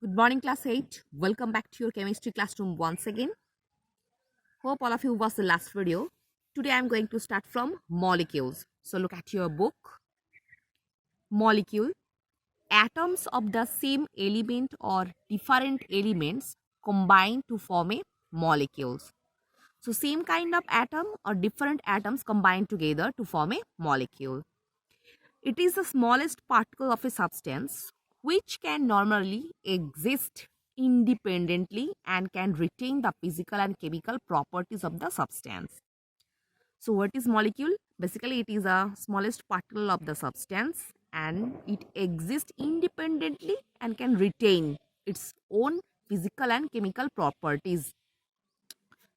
Good morning, class 8. Welcome back to your chemistry classroom once again. Hope all of you watched the last video. Today I'm going to start from molecules. So look at your book. Molecule. Atoms of the same element or different elements combine to form a molecules. So same kind of atom or different atoms combine together to form a molecule. It is the smallest particle of a substance which can normally exist independently and can retain the physical and chemical properties of the substance. So what is molecule? Basically it is a smallest particle of the substance and it exists independently and can retain its own physical and chemical properties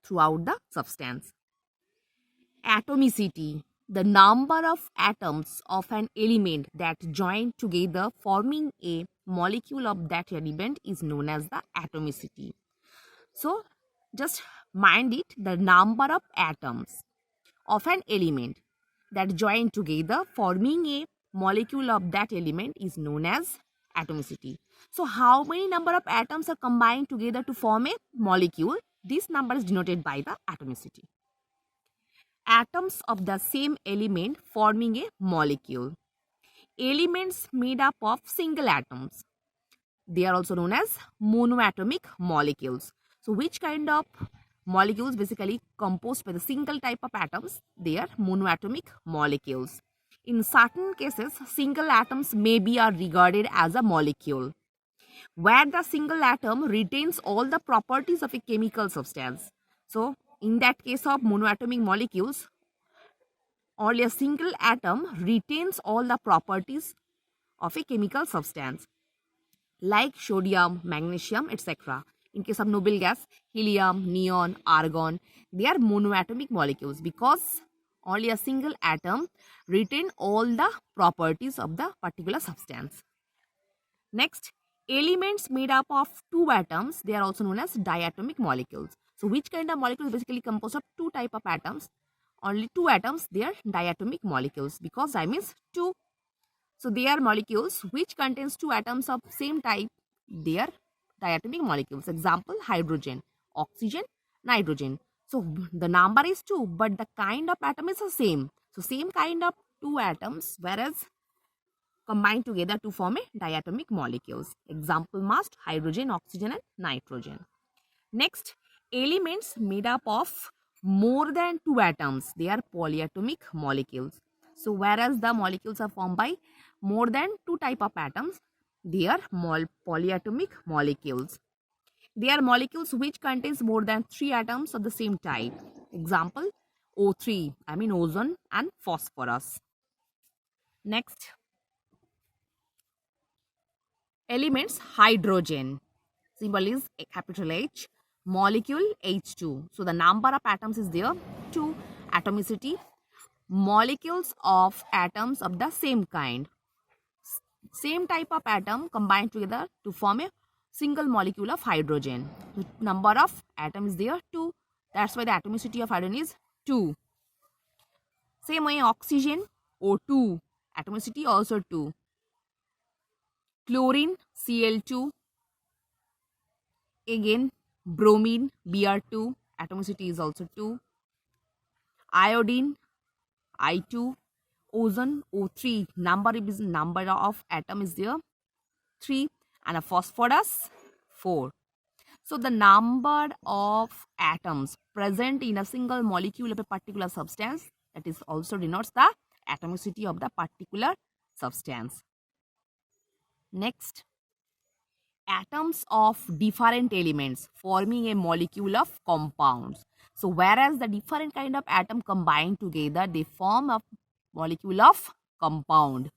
throughout the substance. Atomicity, the number of atoms of an element that join together forming a molecule of that element is known as the atomicity. So just mind it, the number of atoms of an element that join together forming a molecule of that element is known as atomicity. So how many number of atoms are combined together to form a molecule? This number is denoted by the atomicity. Atoms of the same element forming a molecule. Elements made up of single atoms. They are also known as monoatomic molecules. So which kind of molecules basically composed by the single type of atoms? They are monoatomic molecules. In certain cases, single atoms may be regarded as a molecule, where the single atom retains all the properties of a chemical substance. So in that case of monoatomic molecules, only a single atom retains all the properties of a chemical substance like sodium, magnesium, etc. In case of noble gas, helium, neon, argon, they are monoatomic molecules because only a single atom retain all the properties of the particular substance. Next, elements made up of two atoms, they are also known as diatomic molecules. So which kind of molecule is basically composed of two type of atoms? Only two atoms, they are diatomic molecules because I means two. So they are molecules which contains two atoms of same type. They are diatomic molecules. Example, hydrogen, oxygen, nitrogen. So the number is two, but the kind of atom is the same. So same kind of two atoms, whereas combine together to form a diatomic molecules. Example must hydrogen, oxygen and nitrogen. Next, elements made up of more than two atoms. They are polyatomic molecules. So whereas the molecules are formed by more than two type of atoms, they are polyatomic molecules. They are molecules which contains more than three atoms of the same type. Example, O3, I mean ozone and phosphorus. Next, elements hydrogen. Symbol is a capital H. Molecule H2. So the number of atoms is there. 2. Atomicity. Molecules of atoms of the same kind. Same type of atom combined together to form a single molecule of hydrogen. So number of atoms is there 2. That's why the atomicity of hydrogen is 2. Same way oxygen O2. Atomicity also 2. Chlorine Cl2. Again, bromine Br2, atomicity is also 2. Iodine I2, ozone O3, number of atom is there 3, and a phosphorus 4. So the number of atoms present in a single molecule of a particular substance, that is also denotes the atomicity of the particular substance. Next, atoms of different elements forming a molecule of compounds. So whereas the different kind of atom combine together, they form a molecule of compound.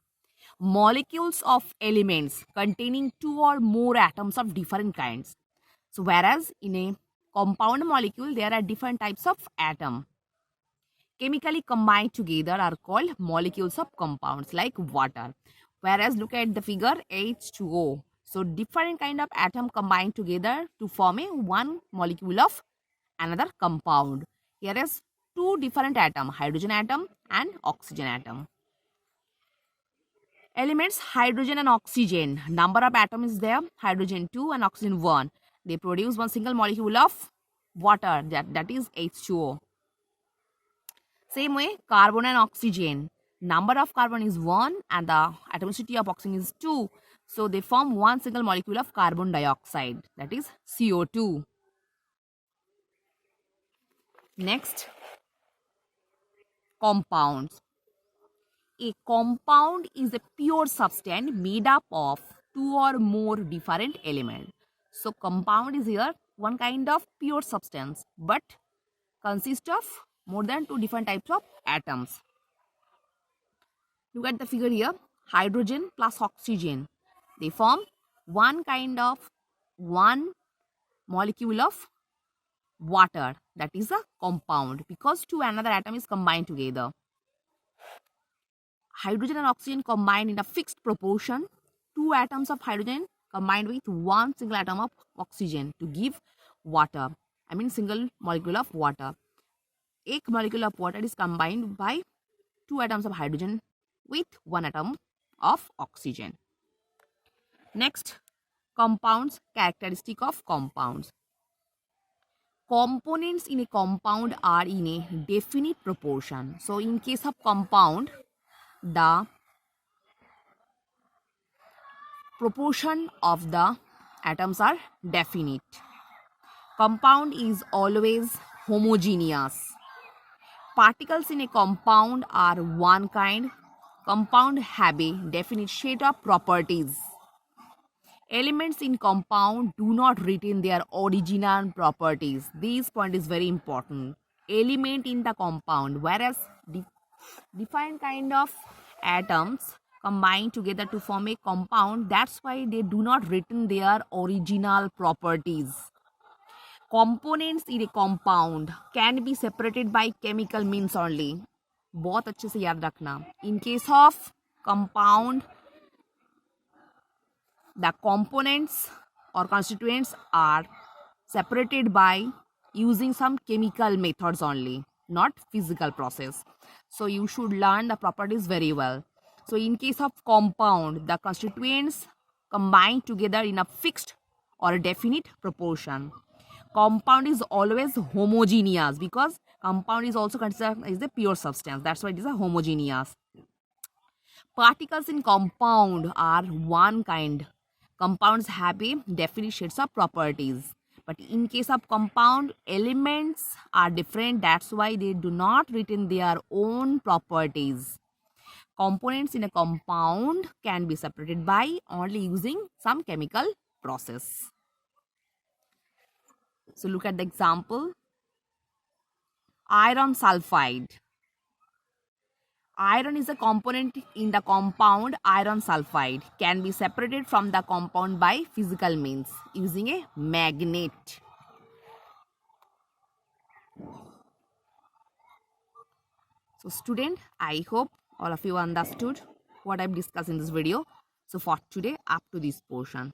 Molecules of elements containing two or more atoms of different kinds. So whereas in a compound molecule, there are different types of atom. Chemically combined together are called molecules of compounds like water. Whereas look at the figure H2O. So different kind of atom combined together to form a one molecule of another compound. Here is two different atom, hydrogen atom and oxygen atom. Elements hydrogen and oxygen. Number of atoms is there, hydrogen 2 and oxygen 1. They produce one single molecule of water, that is H2O. Same way, carbon and oxygen. Number of carbon is 1 and the atomicity of oxygen is 2. So they form one single molecule of carbon dioxide, that is CO2. Next, compounds. A compound is a pure substance made up of two or more different elements. So compound is here one kind of pure substance but consists of more than two different types of atoms. Look at the figure here. Hydrogen plus oxygen. They form one molecule of water, that is a compound, because two another atom is combined together. Hydrogen and oxygen combined in a fixed proportion. Two atoms of hydrogen combined with one single atom of oxygen to give water. I mean single molecule of water. A molecule of water is combined by two atoms of hydrogen with one atom of oxygen. Next, compounds, characteristic of compounds. Components in a compound are in a definite proportion. So in case of compound, the proportion of the atoms are definite. Compound is always homogeneous. Particles in a compound are one kind. Compound have a definite set of properties. Elements in compound do not retain their original properties. This point is very important. Element in the compound, whereas defined kind of atoms combine together to form a compound, that's why they do not retain their original properties. Components in a compound can be separated by chemical means only. बहुत अच्छे से याद रखना. In case of compound, the components or constituents are separated by using some chemical methods only, not physical process. So you should learn the properties very well. So in case of compound, the constituents combine together in a fixed or a definite proportion. Compound is always homogeneous because compound is also considered as a pure substance. That's why it is a homogeneous. Particles in compound are one kind. Compounds have a definite sets of properties. But in case of compound, elements are different. That's why they do not retain their own properties. Components in a compound can be separated by only using some chemical process. So look at the example. Iron sulfide. Iron is a component in the compound iron sulfide. Can be separated from the compound by physical means using a magnet. So student, I hope all of you understood what I've discussed in this video. So for today, up to this portion.